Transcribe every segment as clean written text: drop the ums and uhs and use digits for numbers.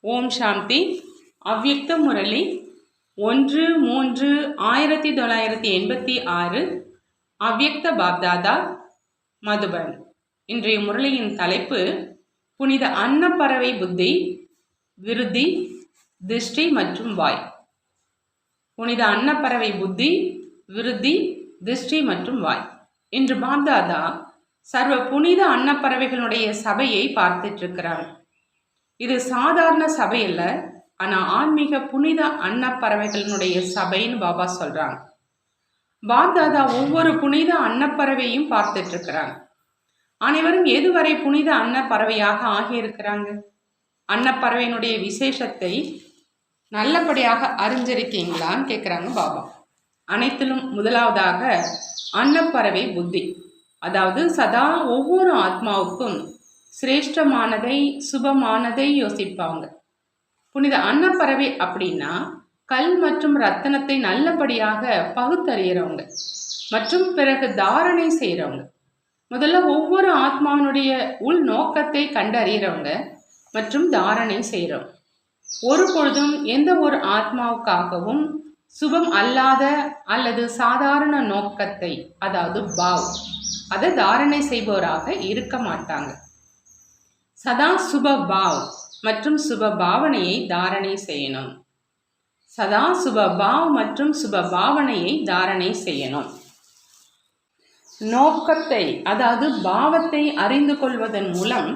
ஓம் சாந்தி. அவ்யக்த முரளி 1-3-1986. அவ்யக்த பாப்தாதா, மதுபன். இன்றைய முரளியின் தலைப்பு புனித அன்னப்பறவை புத்தி, விருத்தி, திருஷ்டி மற்றும் வாய். புனித அன்னப்பறவை புத்தி, விருத்தி, திருஷ்டி மற்றும் வாய். இன்று பாப்தாதா சர்வ புனித அன்னப்பறவைகளுடைய சபையை பார்த்துட்டு இருக்கிறார். இது சாதாரண சபை அல்ல, ஆனால் ஆன்மீக புனித அன்னப்பறவைகளினுடைய சபைன்னு பாபா சொல்றாங்க. பாப்தாதா ஒவ்வொரு புனித அன்னப்பறவையும் பார்த்துட்டு இருக்கிறாங்க. அனைவரும் எதுவரை புனித அன்னப்பறவையாக ஆகியிருக்கிறாங்க? அன்னப்பறவையினுடைய விசேஷத்தை நல்லபடியாக அறிஞ்சிருக்கீங்களான்னு கேட்குறாங்க பாபா. அனைத்திலும் முதலாவதாக அன்னப்பறவை புத்தி, அதாவது சதா ஒவ்வொரு ஆத்மாவுக்கும் சிரேஷ்டமானதை, சுபமானதை யோசிப்பாங்க. புனித அன்னப்பறவை அப்படின்னா கல் மற்றும் ரத்தனத்தை நல்லபடியாக பகுத்தறிகிறவங்க மற்றும் பிறகு தாரணை செய்கிறவங்க. முதல்ல ஒவ்வொரு ஆத்மாவினுடைய உள் நோக்கத்தை கண்டறிகிறவங்க மற்றும் தாரணை செய்கிறவங்க. ஒரு பொழுதும் எந்த ஒரு ஆத்மாவுக்காகவும் சுபம் அல்லாத அல்லது சாதாரண நோக்கத்தை, அதாவது பாவ், அதை தாரணை செய்பவராக இருக்க மாட்டாங்க. சதா சுப பாவ் மற்றும் சுப பாவனையை தாரணை செய்யணும். சதா சுப பாவ் மற்றும் சுப பாவனையை தாரணை செய்யணும். நோக்கத்தை, அதாவது பாவத்தை அறிந்து கொள்வதன் மூலம்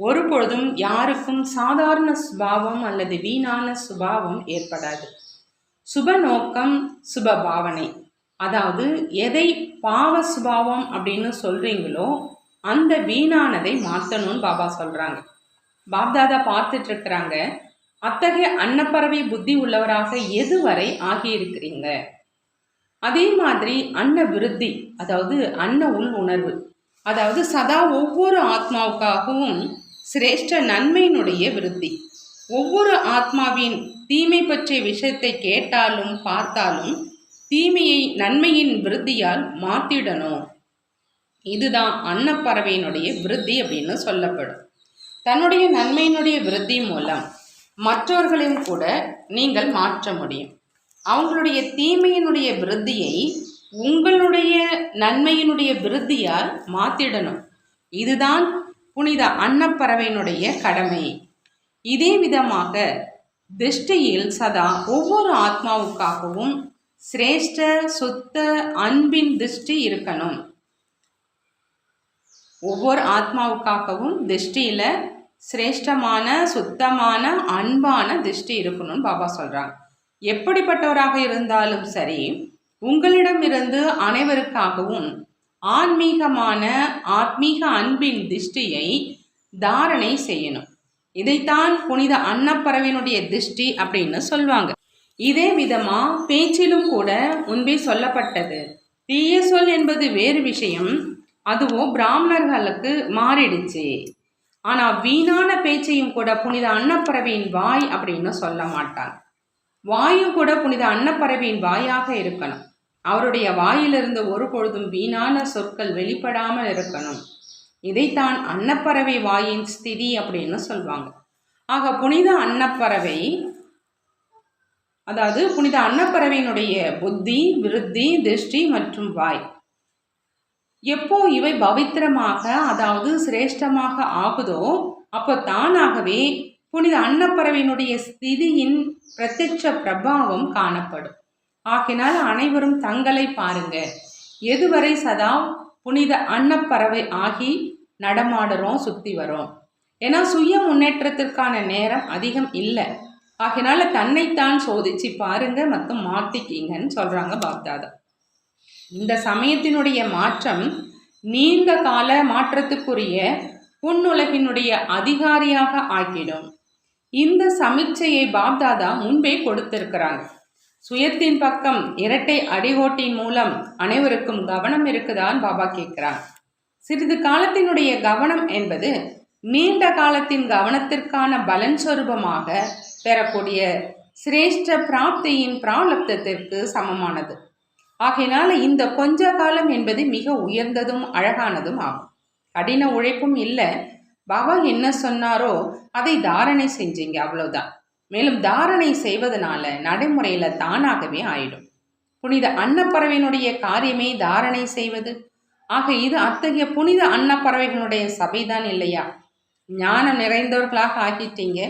ஒரு பொழுதும் யாருக்கும் சாதாரண சுபாவம் அல்லது வீணான சுபாவம் ஏற்படாது. சுப நோக்கம், சுப பாவனை, அதாவது எதை பாவ சுபாவம் அப்படின்னு சொல்றீங்களோ அந்த வீணானதை மாற்றணும்னு பாபா சொல்றாங்க. பாப்தாதா பார்த்துட்டு இருக்கிறாங்க, அத்தகைய அன்னப்பறவை புத்தி உள்ளவராக எதுவரை ஆகியிருக்கிறீங்க. அதே மாதிரி அன்ன விருத்தி, அதாவது அன்ன உள் உணர்வு, அதாவது சதா ஒவ்வொரு ஆத்மாவுக்காகவும் சிரேஷ்ட நன்மையினுடைய விருத்தி. ஒவ்வொரு ஆத்மாவின் தீமை பற்றிய விஷயத்தை கேட்டாலும் பார்த்தாலும் தீமையை நன்மையின் விருத்தியால் மாத்திடணும். இதுதான் அன்னப்பறவையினுடைய விருத்தி அப்படின்னு சொல்லப்படும். தன்னுடைய நன்மையினுடைய விருத்தி மூலம் மற்றவர்களையும் கூட நீங்கள் மாற்ற முடியும். அவங்களுடைய தீமையினுடைய விருத்தியை உங்களுடைய நன்மையினுடைய விருத்தியால் மாத்திடணும். இதுதான் புனித அன்னப்பறவையினுடைய கடமை. இதே விதமாக திருஷ்டியில் சதா ஒவ்வொரு ஆத்மாவுக்காகவும் சிரேஷ்ட சுத்த அன்பின் திருஷ்டி இருக்கணும். ஒவ்வொரு ஆத்மாவுக்காகவும் திருஷ்டியில சிரேஷ்டமான சுத்தமான அன்பான திருஷ்டி இருக்கணும்னு பாபா சொல்றாங்க. எப்படிப்பட்டவராக இருந்தாலும் சரி, உங்களிடமிருந்து அனைவருக்காகவும் ஆன்மீகமான ஆத்மீக அன்பின் திருஷ்டியை தாரணை செய்யணும். இதைத்தான் புனித அன்னப்பறவையினுடைய திருஷ்டி அப்படின்னு சொல்லுவாங்க. இதே விதமா பேச்சிலும் கூட முன்பே சொல்லப்பட்டது. தீய சொல் என்பது வேறு விஷயம், அதுவும் பிராமணர்களுக்கு மாறிடுச்சு. ஆனா வீணான பேச்சையும் கூட புனித அன்னப்பறவையின் வாய் அப்படின்னு சொல்ல மாட்டாங்க. வாயும் கூட புனித அன்னப்பறவையின் வாயாக இருக்கணும். அவருடைய வாயிலிருந்து ஒரு பொழுதும் வீணான சொற்கள் வெளிப்படாமல் இருக்கணும். இதைத்தான் அன்னப்பறவை வாயின் ஸ்திதி அப்படின்னு சொல்லுவாங்க. ஆக புனித அன்னப்பறவை, அதாவது புனித அன்னப்பறவையினுடைய புத்தி, விருத்தி, திருஷ்டி மற்றும் வாய் எப்போ இவை பவித்திரமாக, அதாவது சிரேஷ்டமாக ஆகுதோ அப்போ தானாகவே புனித அன்னப்பறவையினுடைய ஸ்திதியின் பிரத்யட்ச பிரபாவம் காணப்படும். ஆகினால் அனைவரும் தங்களை பாருங்க, எதுவரை சதா புனித அன்னப்பறவை ஆகி நடமாடுறோம், சுத்தி வரோம். ஏன்னா சுய முன்னேற்றத்திற்கான நேரம் அதிகம் இல்லை. ஆகினால தன்னைத்தான் சோதிச்சு பாருங்க மற்றும் மாத்திக்கிங்கன்னு சொல்றாங்க பாப்தாதா. இந்த சமயத்தினுடைய மாற்றம் நீண்ட கால மாற்றத்துக்குரிய புன்னுலகினுடைய அதிகாரியாக ஆக்கிடும். இந்த சமீட்சையை பாப்தாதா முன்பே கொடுத்திருக்கிறாங்க. சுயத்தின் பக்கம் இரட்டை அடிகோட்டின் மூலம் அனைவருக்கும் கவனம் இருக்குதான்னு பாபா கேட்கிறாங்க. சிறிது காலத்தினுடைய கவனம் என்பது நீண்ட காலத்தின் கவனத்திற்கான பலன் சொரூபமாக பெறக்கூடிய சிரேஷ்ட பிராப்தியின் பிராலப்தத்திற்கு சமமானது. ஆகையினால இந்த கொஞ்ச காலம் என்பது மிக உயர்ந்ததும் அழகானதும் ஆகும். கடின உழைப்பும் இல்லை, பாபா என்ன சொன்னாரோ அதை தாரணை செஞ்சீங்க, அவ்வளவுதான். மேலும் தாரணை செய்வதனால நடைமுறையில தானாகவே ஆயிடும். புனித அன்னப்பறவையினுடைய காரியமே தாரணை செய்வது. ஆக இது அத்தகைய புனித அன்னப்பறவைகளுடைய சபைதான் இல்லையா? ஞானம் நிறைந்தவர்களாக ஆக்கிட்டீங்க.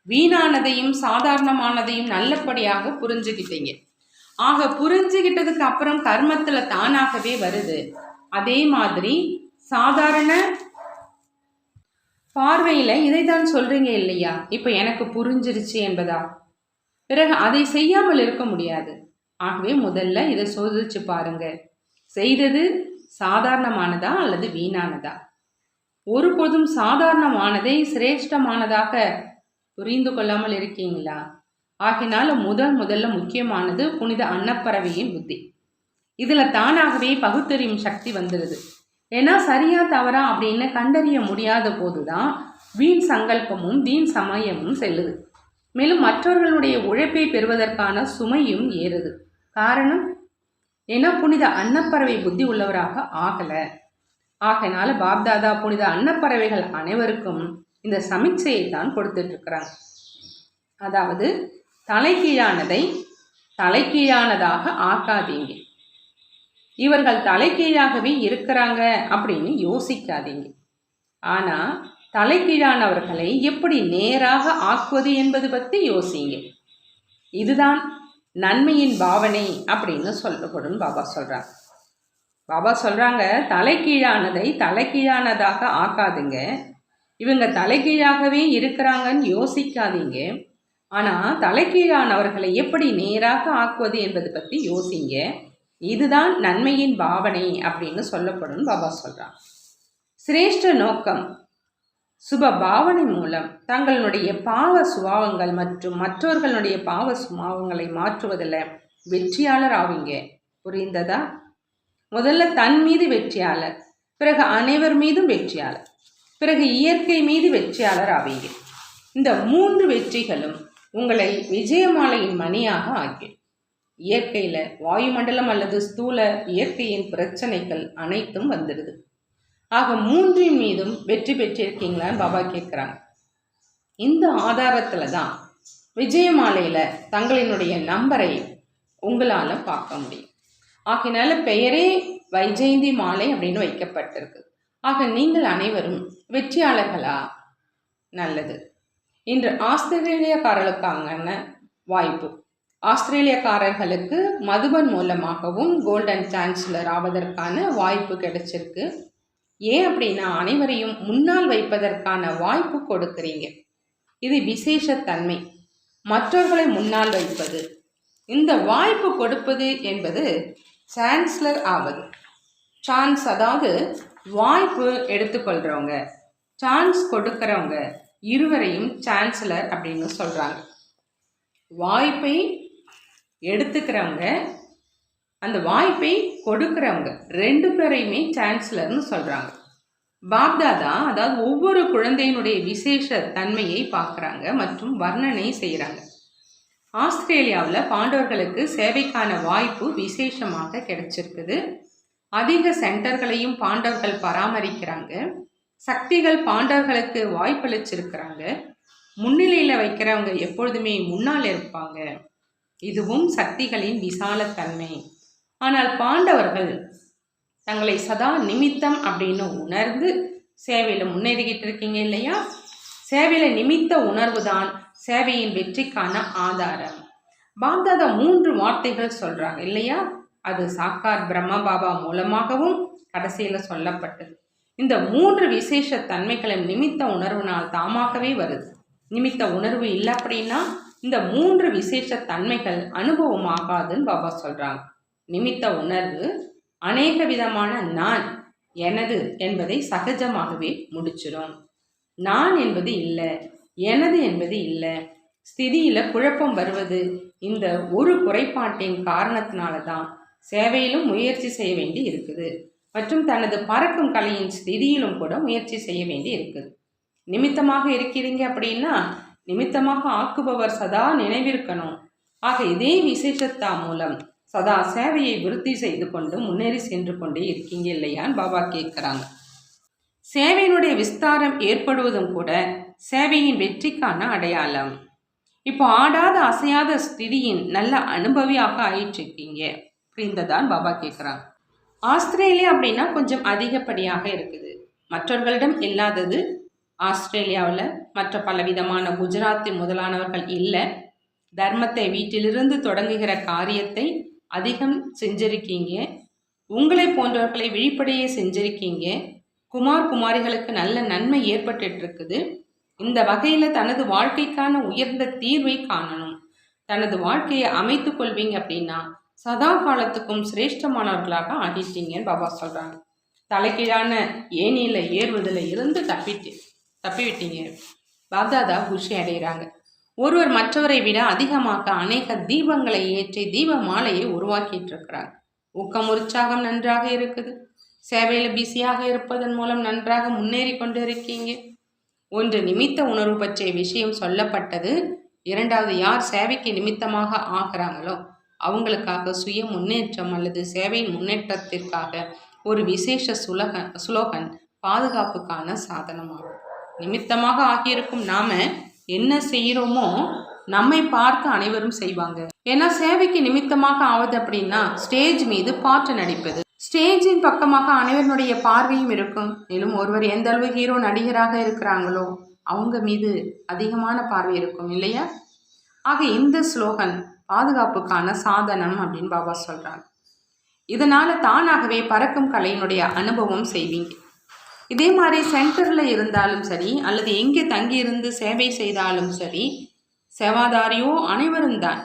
வீணானதையும் சாதாரணமானதையும் நல்லபடியாக புரிஞ்சுக்கிட்டீங்க. ஆக புரிஞ்சுக்கிட்டதுக்கு அப்புறம் கர்மத்துல தானாகவே வருது. அதே மாதிரி சாதாரண பார்வையில இதைத்தான் சொல்றீங்க இல்லையா? இப்ப எனக்கு புரிஞ்சிருச்சு என்பதா? பிறகு அதை செய்யாமல் இருக்க முடியாது. ஆகவே முதல்ல இதை சோதிச்சு பாருங்க. செய்தது சாதாரணமானதா அல்லது வீணானதா? ஒருபோதும் சாதாரணமானதை சிரேஷ்டமானதாக புரிந்து கொள்ளாமல் இருக்கீங்களா? ஆகினால முதல்ல முக்கியமானது புனித அன்னப்பறவையின் புத்தி. இதுல தானாகவே பகுத்தறியும் சக்தி வந்துடுது. ஏன்னா சரியா தவறா அப்படின்னு கண்டறிய முடியாத போதுதான் வீண் சங்கல்பமும் வீண் சமயமும் செல்லுது. மேலும் மற்றவர்களுடைய உழைப்பை பெறுவதற்கான சுமையும் ஏறுது. காரணம் ஏன்னா புனித அன்னப்பறவை புத்தி உள்ளவராக ஆகல. ஆகையினால பாப்தாதா புனித அன்னப்பறவைகள் அனைவருக்கும் இந்த சமிச்சையை தான் கொடுத்துட்டு இருக்கிறாங்க. அதாவது தலைகீழானதை தலைகீழானதாக ஆக்காதீங்க. இவர்கள் தலைகீழாகவே இருக்கிறாங்க அப்படின்னு யோசிக்காதீங்க. ஆனா தலைகீழானவர்களை எப்படி நேராக ஆக்குவது என்பது பற்றி யோசிங்க. இதுதான் நன்மையின் பாவனை அப்படின்னு சொல்லப்படும் பாபா சொல்றாங்க. பாபா சொல்றாங்க, தலைகீழானதை தலைகீழானதாக ஆக்காதுங்க. இவங்க தலைகீழாகவே இருக்கிறாங்கன்னு யோசிக்காதீங்க. ஆனா தலைகீழானவர்களை எப்படி நேராக ஆக்குவது என்பது பற்றி யோசிங்க. இதுதான் நன்மையின் பாவனை அப்படின்னு சொல்லப்படும் பாபா சொல்றாங்க. சிரேஷ்ட நோக்கம் சுப பாவனை மூலம் தங்களுடைய பாவ சுபாவங்கள் மற்றும் மற்றவர்களுடைய பாவ சுபாவங்களை மாற்றுவதில் வெற்றியாளர் ஆவீங்க. புரிந்ததா? முதல்ல தன் மீது வெற்றியாளர், பிறகு அனைவர் மீதும் வெற்றியாளர், பிறகு இயற்கை மீது வெற்றியாளர் ஆவீங்க. இந்த 3 வெற்றிகளும் உங்களை விஜயமாலையின் மணியாக ஆக்கிடும். இயற்கையில வாயுமண்டலம் அல்லது ஸ்தூல இயற்கையின் பிரச்சனைகள் அனைத்தும் வந்துடுது. ஆக 3 மீதும் வெற்றி பெற்றிருக்கீங்களான்னு பாபா கேட்குறாங்க. இந்த ஆதாரத்துல தான் விஜயமாலையில தங்களினுடைய நம்பரை உங்களால பார்க்க முடியும். ஆகினால பெயரே வைஜெயந்தி மாலை அப்படின்னு வைக்கப்பட்டிருக்கு. ஆக நீங்கள் அனைவரும் வெற்றியாளர்களா? நல்லது. இன்று ஆஸ்திரேலியக்காரர்களுக்கான வாய்ப்பு. ஆஸ்திரேலியக்காரர்களுக்கு மதுபன் மூலமாகவும் கோல்டன் சான்சலர் ஆவதற்கான வாய்ப்பு கிடைச்சிருக்கு. ஏன் அப்படின்னா அனைவரையும் முன்னால் வைப்பதற்கான வாய்ப்பு கொடுக்குறீங்க. இது விசேஷத்தன்மை, மற்றவர்களை முன்னால் வைப்பது. இந்த வாய்ப்பு கொடுப்பது என்பது சான்சலர் ஆவது. சான்ஸ் அதாவது வாய்ப்பு எடுத்துக்கொள்கிறவங்க, சான்ஸ் கொடுக்குறவங்க இருவரையும் சான்சலர் அப்படின்னு சொல்கிறாங்க. வாய்ப்பை எடுத்துக்கிறவங்க, அந்த வாய்ப்பை கொடுக்குறவங்க 2 பேரையுமே சான்சலர்னு சொல்கிறாங்க. பாப்தாதா அதாவது ஒவ்வொரு குழந்தையினுடைய விசேஷ தன்மையை பார்க்குறாங்க மற்றும் வர்ணனை செய்கிறாங்க. ஆஸ்திரேலியாவில் பாண்டவர்களுக்கு சேவைக்கான வாய்ப்பு விசேஷமாக கிடைச்சிருக்குது. அதிக சென்டர்களையும் பாண்டவர்கள் பராமரிக்கிறாங்க. சக்திகள் பாண்டவர்களுக்கு வாய்ப்பளிச்சிருக்கிறாங்க. முன்னிலையில் வைக்கிறவங்க எப்பொழுதுமே முன்னால் இருப்பாங்க. இதுவும் சக்திகளின் விசாலத்தன்மை. ஆனால் பாண்டவர்கள் தங்களை சதா நிமித்தம் அப்படின்னு உணர்ந்து சேவையில் முன்னேறிக்கிட்டு இருக்கீங்க இல்லையா? சேவையில் நிமித்த உணர்வு தான் சேவையின் வெற்றிக்கான ஆதாரம். பாப்தாதா 3 வார்த்தைகள் சொல்றாங்க இல்லையா? அது சாக்கார் பிரம்மா பாபா மூலமாகவும் கடைசியில் சொல்லப்பட்டது. இந்த 3 விசேஷ தன்மைகளும் நிமித்த உணர்வுனால் தாமாகவே வருது. நிமித்த உணர்வு இல்லை அப்படின்னா இந்த 3 விசேஷ தன்மைகள் அனுபவமாகாதுன்னு பாபா சொல்றாங்க. நிமித்த உணர்வு அநேக விதமான நான், எனது என்பதை சகஜமாகவே முடிச்சிடும். நான் என்பது இல்லை, எனது என்பது இல்லை. ஸ்திதியில குழப்பம் வருவது இந்த ஒரு குறைபாட்டின் காரணத்தினால தான் சேவையிலும் முயற்சி செய்ய வேண்டி இருக்குது மற்றும் தனது பறக்கும் கலையின் ஸ்திதியிலும் கூட முயற்சி செய்ய வேண்டி இருக்குது. நிமித்தமாக இருக்கிறீங்க அப்படின்னா நிமித்தமாக ஆக்குபவர் சதா நினைவிருக்கணும். ஆக இதே விசேஷத்தா மூலம் சதா சேவையை விருத்தி செய்து கொண்டு முன்னேறி சென்று கொண்டே இருக்கீங்க இல்லையான்னு பாபா கேட்குறாங்க. சேவையினுடைய விஸ்தாரம் ஏற்படுவதும் கூட சேவையின் வெற்றிக்கான அடையாளம். இப்போ ஆடாத அசையாத ஸ்திதியின் நல்ல அனுபவியாக ஆயிட்டிருக்கீங்க. புரிந்ததான் பாபா கேட்குறாங்க. ஆஸ்திரேலியா அப்படின்னா கொஞ்சம் அதிகப்படியாக இருக்குது. மற்றவர்களிடம் இல்லாதது ஆஸ்திரேலியாவில் மற்ற பலவிதமான குஜராத்தி முதலானவர்கள் இல்லை. தர்மத்தை வீட்டிலிருந்து தொடங்குகிற காரியத்தை அதிகம் செஞ்சிருக்கீங்க. உங்களை போன்றவர்களை விழிப்படையே செஞ்சிருக்கீங்க. குமாரிகளுக்கு நல்ல நன்மை ஏற்பட்டு இருக்குது. இந்த வகையில் தனது வாழ்க்கைக்கான உயர்ந்த தீர்வை காணணும். தனது வாழ்க்கையை அமைத்து கொள்வீங்க அப்படின்னா சதா காலத்துக்கும் சிரேஷ்டமானவர்களாக ஆகிட்டீங்கன்னு பாபா சொல்கிறாங்க. தலைக்கீழான ஏணியில் ஏறுவதில் இருந்து தப்பிவிட்டீங்க. பாப்தாதா குஷி அடைகிறாங்க. ஒருவர் மற்றவரை விட அதிகமாக அநேக தீபங்களை ஏற்றி தீப மாலையை உருவாக்கிட்டு இருக்கிறாங்க. ஊக்கம் உற்சாகம் நன்றாக இருக்குது. சேவையில் பிஸியாக இருப்பதன் மூலம் நன்றாக முன்னேறி கொண்டு இருக்கீங்க. ஒன்று நிமித்த உணர்வு பற்றிய விஷயம் சொல்லப்பட்டது. இரண்டாவது, யார் சேவைக்கு நிமித்தமாக ஆகிறாங்களோ அவங்களுக்காக சுய முன்னேற்றம் அல்லது சேவையின் முன்னேற்றத்திற்காக ஒரு விசேஷ சுலோகன் பாதுகாப்புக்கான சாதனமாகும். நிமித்தமாக ஆகியிருக்கும் நாம என்ன செய்கிறோமோ நம்மை பார்த்து அனைவரும் செய்வாங்க. ஏன்னா சேவைக்கு நிமித்தமாக ஆவது அப்படின்னா ஸ்டேஜ் மீது பாட்டு நடிப்பது. ஸ்டேஜின் பக்கமாக அனைவருடைய பார்வையும் இருக்கும். மேலும் ஒருவர் எந்த அளவு ஹீரோ நடிகராக இருக்கிறாங்களோ அவங்க மீது அதிகமான பார்வை இருக்கும் இல்லையா? ஆக இந்த ஸ்லோகன் பாதுகாப்புக்கான சாதனம் அப்படின்னு பாபா சொல்றாங்க. இதனால தானாகவே பறக்கும் கலையினுடைய அனுபவம் செய்வீங்க. இதே மாதிரி சென்டரில் இருந்தாலும் சரி அல்லது எங்கே தங்கியிருந்து சேவை செய்தாலும் சரி, சேவாதாரியோ அனைவரும் தான்.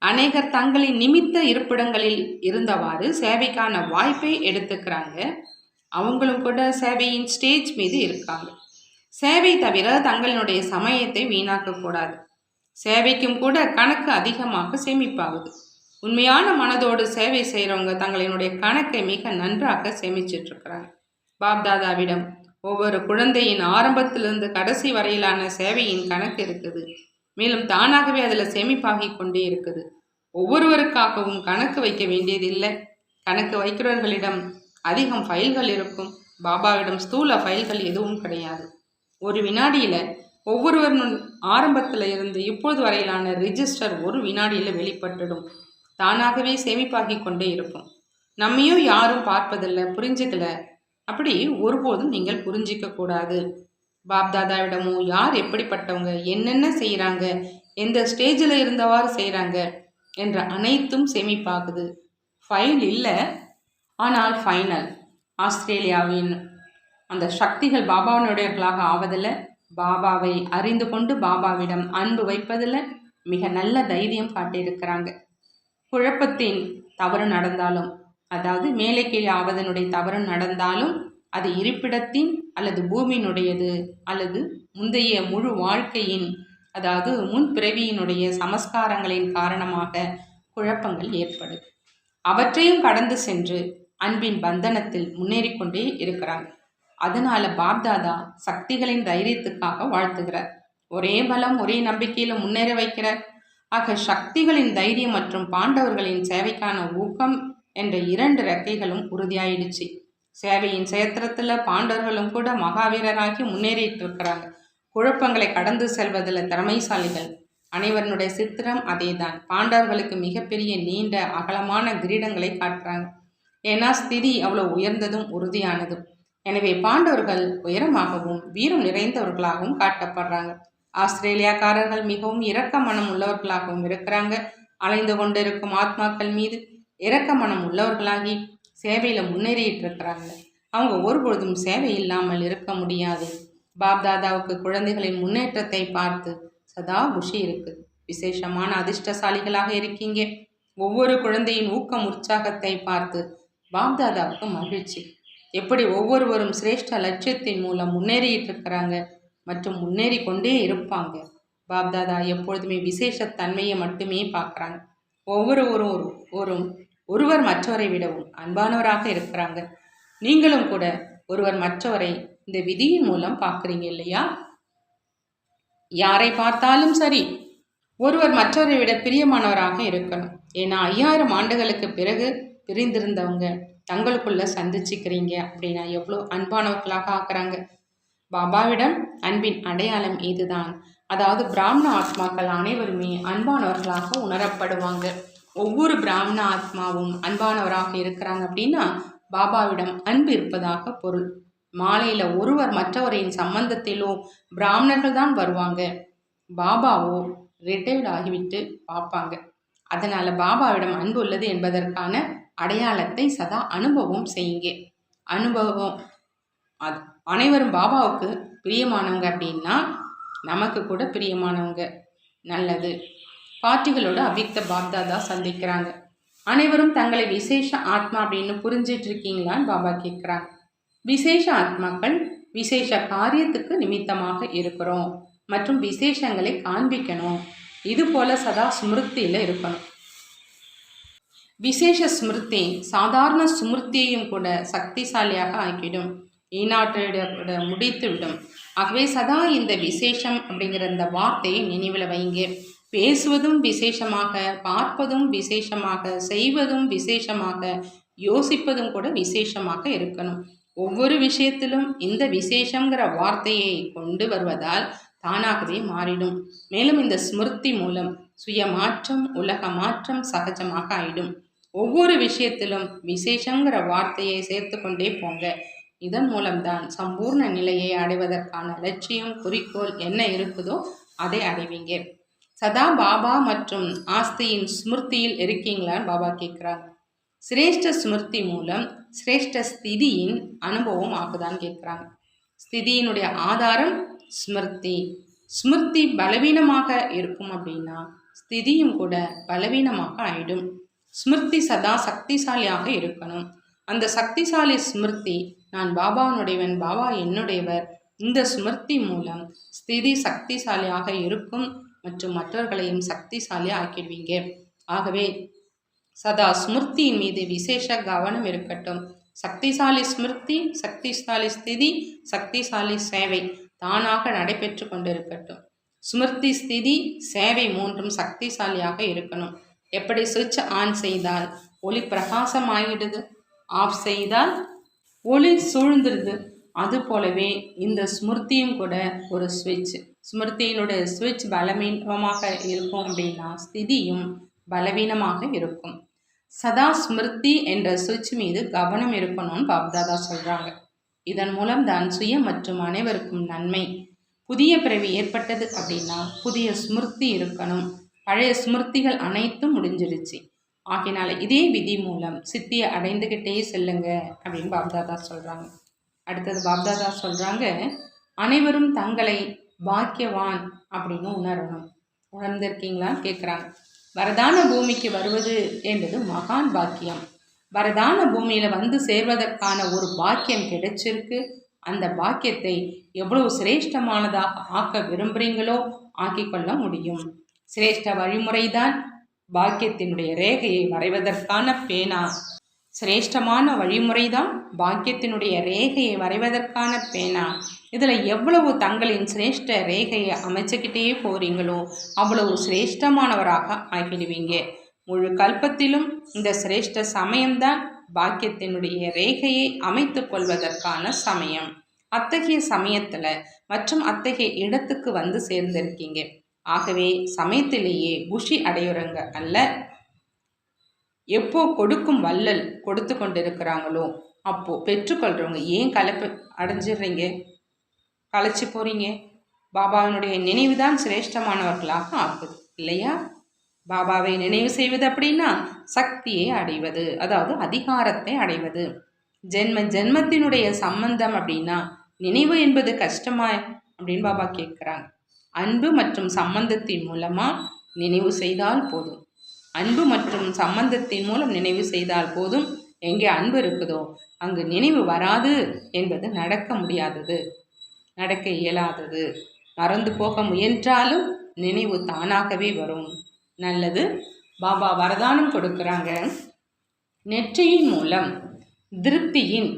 அநேகர் தங்களின் நிமித்த இருப்பிடங்களில் இருந்தவாறு சேவைக்கான வாய்ப்பை எடுத்துக்கிறாங்க. அவங்களும் கூட சேவையின் ஸ்டேஜ் மீது இருக்காங்க. சேவை தவிர தங்களினுடைய சமயத்தை வீணாக்கக்கூடாது. சேவைக்கும் கூட கணக்கு அதிகமாக சேமிப்பாகுது. உண்மையான மனதோடு சேவை செய்கிறவங்க தங்களினுடைய கணக்கை மிக நன்றாக சேமிச்சிட்ருக்கிறாங்க. பாப்தாதாவிடம் ஒவ்வொரு குழந்தையின் ஆரம்பத்திலிருந்து கடைசி வரையிலான சேவையின் கணக்கு இருக்குது. மேலும் தானாகவே அதில் சேமிப்பாகி கொண்டே இருக்குது. ஒவ்வொருவருக்காகவும் கணக்கு வைக்க வேண்டியதில்லை. கணக்கு வைக்கிறவர்களிடம் அதிகம் ஃபைல்கள் இருக்கும். பாபாவிடம் ஸ்தூல ஃபைல்கள் எதுவும் கிடையாது. ஒரு வினாடியில் ஒவ்வொருவரும் ஆரம்பத்தில் இருந்து இப்போது வரையிலான ரிஜிஸ்டர் ஒரு வினாடியில் வெளிப்பட்டுடும். தானாகவே சேமிப்பாகி கொண்டே இருக்கும். நம்மையும் யாரும் பார்ப்பதில்லை, புரிஞ்சுக்கல. அப்படி ஒருபோதும் நீங்கள் புரிஞ்சிக்க கூடாது. பாப்தாதாவிடமோ யார் எப்படிப்பட்டவங்க, என்னென்ன செய்கிறாங்க, எந்த ஸ்டேஜில் இருந்தவாறு செய்கிறாங்க என்ற அனைத்தும் சேமிப்பாகுது. ஃபைல் இல்லை, ஆனால் ஃபைனல். ஆஸ்திரேலியாவின் அந்த சக்திகள் பாபாவினுடையவர்களாக ஆவதில், பாபாவை அறிந்து கொண்டு பாபாவிடம் அன்பு வைப்பதில் மிக நல்ல தைரியம் காட்டியிருக்கிறாங்க. குழப்பத்தின் தவறு நடந்தாலும், அதாவது மேலே கீழே ஆவதனுடைய தவறு நடந்தாலும் அது இருப்பிடத்தின் அல்லது பூமியினுடையது அல்லது முந்தைய முழு வாழ்க்கையின் அதாவது முன் பிறவியினுடைய சமஸ்காரங்களின் காரணமாக குழப்பங்கள் ஏற்படும். அவற்றையும் கடந்து சென்று அன்பின் பந்தனத்தில் முன்னேறி கொண்டே இருக்கிறாங்க. அதனால பாப்தாதா சக்திகளின் தைரியத்துக்காக வாழ்த்துகிறார். ஒரே பலம் ஒரே நம்பிக்கையில் முன்னேற வைக்கிறார். ஆக சக்திகளின் தைரியம் மற்றும் பாண்டவர்களின் சேவைக்கான ஊக்கம் என்ற 2 ரெக்கைகளும் உறுதியாயிடுச்சு. சேவையின் சேத்திரத்தில் பாண்டவர்களும் கூட மகாவீரராகி முன்னேறிட்டு இருக்கிறாங்க. குழப்பங்களை கடந்து செல்வதில் திறமைசாலிகள். அனைவருடைய சித்திரம் அதே தான். பாண்டவர்களுக்கு மிகப்பெரிய நீண்ட அகலமான கிரீடங்களை காட்டுறாங்க. ஏன்னா ஸ்திதி அவ்வளோ உயர்ந்ததும் உறுதியானதும். எனவே பாண்டவர்கள் உயரமாகவும் வீரம் நிறைந்தவர்களாகவும் காட்டப்படுறாங்க. ஆஸ்திரேலியாக்காரர்கள் மிகவும் இரக்க மனம் உள்ளவர்களாகவும் இருக்கிறாங்க. அலைந்து கொண்டிருக்கும் ஆத்மாக்கள் மீது இரக்க மனம் உள்ளவர்களாகி சேவையில் முன்னேறிட்டு இருக்கிறாங்க. அவங்க ஒருபொழுதும் சேவை இல்லாமல் இருக்க முடியாது. பாப்தாதாவுக்கு குழந்தைகளின் முன்னேற்றத்தை பார்த்து சதா குஷி இருக்குது. விசேஷமான அதிர்ஷ்டசாலிகளாக இருக்கீங்க. ஒவ்வொரு குழந்தையின் ஊக்கம் உற்சாகத்தை பார்த்து பாப்தாதாவுக்கு மகிழ்ச்சி. எப்படி ஒவ்வொருவரும் சிரேஷ்ட லட்சியத்தின் மூலம் முன்னேறிட்டு இருக்கிறாங்க மற்றும் முன்னேறி கொண்டே இருப்பாங்க. பாப்தாதா எப்பொழுதுமே விசேஷத்தன்மையை மட்டுமே பார்க்குறாங்க. ஒருவர் மற்றவரை விடவும் அன்பானவராக இருக்கிறாங்க. நீங்களும் கூட ஒருவர் மற்றவரை இந்த விதியின் மூலம் பார்க்குறீங்க இல்லையா? யாரை பார்த்தாலும் சரி, ஒருவர் மற்றவரை விட பிரியமானவராக இருக்கணும். ஏன்னா 5000 ஆண்டுகளுக்கு பிறகு பிரிந்திருந்தவங்க தங்களுக்குள்ள சந்திச்சுக்கிறீங்க அப்படின்னா எவ்வளோ அன்பானவர்களாக ஆக்குறாங்க. பாபாவிடம் அன்பின் அடையாளம் இதுதான். அதாவது பிராமண ஆத்மாக்கள் அனைவருமே அன்பானவர்களாக உணரப்படுவாங்க. ஒவ்வொரு பிராமண ஆத்மாவும் அன்பானவராக இருக்கிறாங்க அப்படின்னா பாபாவிடம் அன்பு இருப்பதாக பொருள். மாலையில ஒருவர் மற்றவரின் சம்பந்தத்திலோ பிராமணர்கள் தான் வருவாங்க. பாபாவோ ரிட்டையர்ட் ஆகிவிட்டு பார்ப்பாங்க. அதனால பாபாவிடம் அன்பு உள்ளது என்பதற்கான அடையாளத்தை சதா அனுபவம் செய்யுங்க. அனுபவம் அது அனைவரும் பாபாவுக்கு பிரியமானவங்க அப்படின்னா நமக்கு கூட பிரியமானவங்க. நல்லது. பாட்டிகளோட அவ்விக்த பாப்தாதா சந்திக்கிறாங்க. அனைவரும் தங்களை விசேஷ ஆத்மா அப்படின்னு புரிஞ்சிட்டு இருக்கீங்களான்னு பாபா கேட்குறாங்க. விசேஷ ஆத்மாக்கள் விசேஷ காரியத்துக்கு நிமித்தமாக இருக்கிறோம் மற்றும் விசேஷங்களை காண்பிக்கணும். இது போல சதா ஸ்மிருத்தியில் இருக்கணும். விசேஷ ஸ்மிருதி சாதாரண ஸ்மிருதியையும் கூட சக்திசாலியாக ஆக்கிடும், ஈனாற்றோட முடித்து விடும். ஆகவே சதா இந்த விசேஷம் அப்படிங்கிற இந்த வார்த்தையை நினைவில் வைங்க. பேசுவதும் விசேஷமாக, பார்ப்பதும் விசேஷமாக, செய்வதும் விசேஷமாக, யோசிப்பதும் கூட விசேஷமாக இருக்கணும். ஒவ்வொரு விஷயத்திலும் இந்த விசேஷங்கிற வார்த்தையை கொண்டு வருவதால் தானாகவே மாறிடும். மேலும் இந்த ஸ்மிருதி மூலம் சுய மாற்றம், உலக மாற்றம் சகஜமாக ஆயிடும். ஒவ்வொரு விஷயத்திலும் விசேஷங்கிற வார்த்தையை சேர்த்து கொண்டே போங்க. இதன் மூலம்தான் சம்பூர்ண நிலையை அடைவதற்கான லட்சியம், குறிக்கோள் என்ன இருக்குதோ அதை அடைவீங்க. சதா பாபா மற்றும் ஆஸ்தியின் ஸ்மிருதியில் இருக்கீங்களான்னு பாபா கேட்குறாங்க. சிரேஷ்ட ஸ்மிருதி மூலம் சிரேஷ்ட ஸ்திதியின் அனுபவம் ஆகுதான்னு கேட்குறாங்க. ஸ்திதியினுடைய ஆதாரம் ஸ்மிருதி. ஸ்மிருதி பலவீனமாக இருக்கும் அப்படின்னா ஸ்திதியும் கூட பலவீனமாக ஆயிடும். ஸ்மிருதி சதா சக்திசாலியாக இருக்கணும். அந்த சக்திசாலி ஸ்மிருதி நான் பாபாவுடையவன், பாபா என்னுடையவர். இந்த ஸ்மிருதி மூலம் ஸ்திதி சக்திசாலியாக இருக்கும் மற்றும் மற்றவர்களையும் சக்திசாலி ஆக்கிடுவீங்க. ஆகவே சதா ஸ்மிருதியின் மீது விசேஷ கவனம் இருக்கட்டும். சக்திசாலி ஸ்மிருதி, சக்திசாலி ஸ்திதி, சக்திசாலி சேவை தானாக நடைபெற்று கொண்டிருக்கட்டும். ஸ்மிருதி, ஸ்திதி, சேவை மூன்றும் சக்திசாலியாக இருக்கணும். எப்படி சுவிட்ச் ஆன் செய்தால் ஒளி பிரகாசம் ஆகிடுது, ஆஃப் செய்தால் ஒளி சூழ்ந்துருது, அது போலவே இந்த ஸ்மிருதியும் கூட ஒரு சுவிட்ச். ஸ்மிருதியினுடைய சுவிட்ச் பலவீனமாக இருக்கும் அப்படின்னா ஸ்திதியும் பலவீனமாக இருக்கும். சதா ஸ்மிருதி என்ற சுவிட்ச் மீது கவனம் இருக்கணும்னு பாப்தாதா சொல்கிறாங்க. இதன் மூலம் தான் சுய மற்றும் அனைவருக்கும் நன்மை. புதிய பிறவி ஏற்பட்டது அப்படின்னா புதிய ஸ்மிருதி இருக்கணும். பழைய ஸ்மிருதிகள் அனைத்தும் முடிஞ்சிடுச்சு. ஆகினால இதே விதி மூலம் சித்தியை அடைந்துக்கிட்டே செல்லுங்க அப்படின்னு பாப்தாதா சொல்கிறாங்க. அடுத்தது பாப்தாதா சொல்கிறாங்க, அனைவரும் தங்களை பாக்கியவான் அப்படின்னு உணரணும். உணர்ந்திருக்கீங்களான்னு கேட்குறாங்க. வரதான பூமிக்கு வருவது என்பது மகான் பாக்கியம். வரதான பூமியில் வந்து சேர்வதற்கான ஒரு பாக்கியம் கிடைச்சிருக்கு. அந்த பாக்கியத்தை எவ்வளவு சிரேஷ்டமானதாக ஆக்க விரும்புகிறீங்களோ ஆக்கிக்கொள்ள முடியும். சிரேஷ்ட வழிமுறைதான் பாக்கியத்தினுடைய ரேகையை வரைவதற்கான பேனா. சிரேஷ்டமான வழிமுறைதான் பாக்கியத்தினுடைய ரேகையை வரைவதற்கான பேனா. இதில் எவ்வளவு தங்களின் சிரேஷ்ட ரேகையை அமைச்சுக்கிட்டே போகிறீங்களோ அவ்வளவு சிரேஷ்டமானவராக ஆகிடுவீங்க. முழு கல்பத்திலும் இந்த சிரேஷ்ட சமயம்தான் பாக்கியத்தினுடைய ரேகையை அமைத்து கொள்வதற்கான சமயம். அத்தகைய சமயத்தில் மற்றும் அத்தகைய இடத்துக்கு வந்து சேர்ந்திருக்கீங்க. ஆகவே சமயத்திலேயே குஷி அடையுறங்க அல்ல. எப்போ கொடுக்கும் வள்ளல் கொடுத்து கொண்டிருக்கிறாங்களோ அப்போ பெற்றுக்கொள்றவங்க ஏன் கலப்பு அடைஞ்சிடுறீங்க, களைச்சி போறீங்க? பாபாவினுடைய நினைவு தான் சிரேஷ்டமானவர்களாக ஆக்குது இல்லையா? பாபாவை நினைவு செய்வது அப்படின்னா சக்தியை அடைவது, அதாவது அதிகாரத்தை அடைவது. ஜென்ம ஜென்மத்தினுடைய சம்பந்தம் அப்படின்னா நினைவு என்பது கஷ்டமா அப்படின்னு பாபா கேட்குறாங்க. அன்பு மற்றும் சம்பந்தத்தின் மூலமா நினைவு செய்தால் போதும். அன்பு மற்றும் சம்பந்தத்தின் மூலம் நினைவு செய்தால் போதும். எங்கே அன்பு இருக்குதோ அங்கு நினைவு வராது என்பது நடக்க முடியாதது, நடக்க இயலாதது. மறந்து போக முயன்றாலும் நினைவு தானாகவே வரும். நல்லது. பாபா வரதானம் கொடுக்குறாங்க. நெற்றியின் மூலம் திருப்தியின்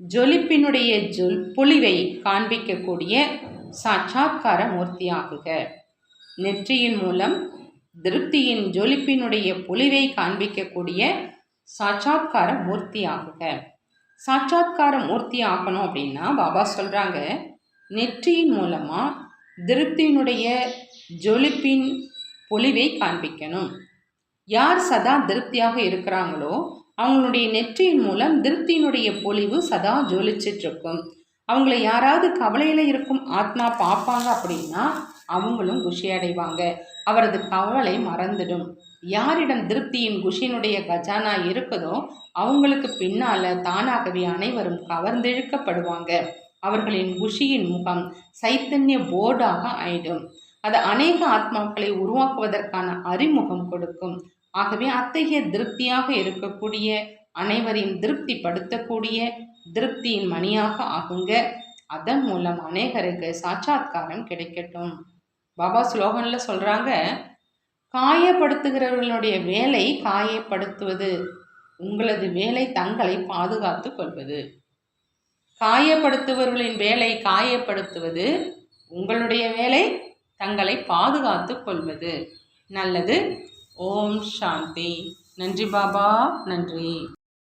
ஜொலிப்பினுடைய பொலிவை காண்பிக்கக்கூடிய சாட்சாத்கார மூர்த்தியாகுக. நெற்றியின் மூலம் திருப்தியின் ஜொலிப்பினுடைய பொலிவை காண்பிக்கக்கூடிய சாட்சாத்கார மூர்த்தி ஆகுக. சாட்சாத்கார மூர்த்தி ஆகணும் அப்படின்னா பாபா சொல்கிறாங்க, நெற்றியின் மூலமாக திருப்தியினுடைய ஜொலிப்பின் பொலிவை காண்பிக்கணும். யார் சதா திருப்தியாக இருக்கிறாங்களோ அவங்களுடைய நெற்றியின் மூலம் திருப்தியினுடைய பொலிவு சதா ஜொலிச்சிட்ருக்கும். அவங்கள யாராவது கவலையில் இருக்கும் ஆத்மா பார்ப்பாங்க அப்படின்னா அவங்களும் குஷி அடைவாங்க. அவரது கவலை மறந்துடும். யாரிடம் திருப்தியின் குஷியினுடைய கஜானா இருக்குதோ அவங்களுக்கு பின்னால் தானாகவே அனைவரும் கவர்ந்திழுக்கப்படுவாங்க. அவர்களின் குஷியின் முகம் சைத்தன்ய போர்டாக ஆயிடும். அது அநேக ஆத்மாக்களை உருவாக்குவதற்கான அறிமுகம் கொடுக்கும். ஆகவே அத்தகைய திருப்தியாக இருக்கக்கூடிய அனைவரையும் திருப்திப்படுத்தக்கூடிய திருப்தியின் மணியாக ஆகுங்க. அதன் மூலம் அநேகருக்கு சாட்சாத்காரம் கிடைக்கட்டும். பாபா ஸ்லோகனில் சொல்கிறாங்க, காயப்படுத்துகிறவர்களுடைய வேலை காயப்படுத்துவது, உங்களது வேலை தங்களை பாதுகாத்து கொள்வது. காயப்படுத்துபவர்களின் வேலை காயப்படுத்துவது, உங்களுடைய வேலை தங்களை பாதுகாத்து கொள்வது. நல்லது. ஓம் சாந்தி. நன்றி பாபா, நன்றி.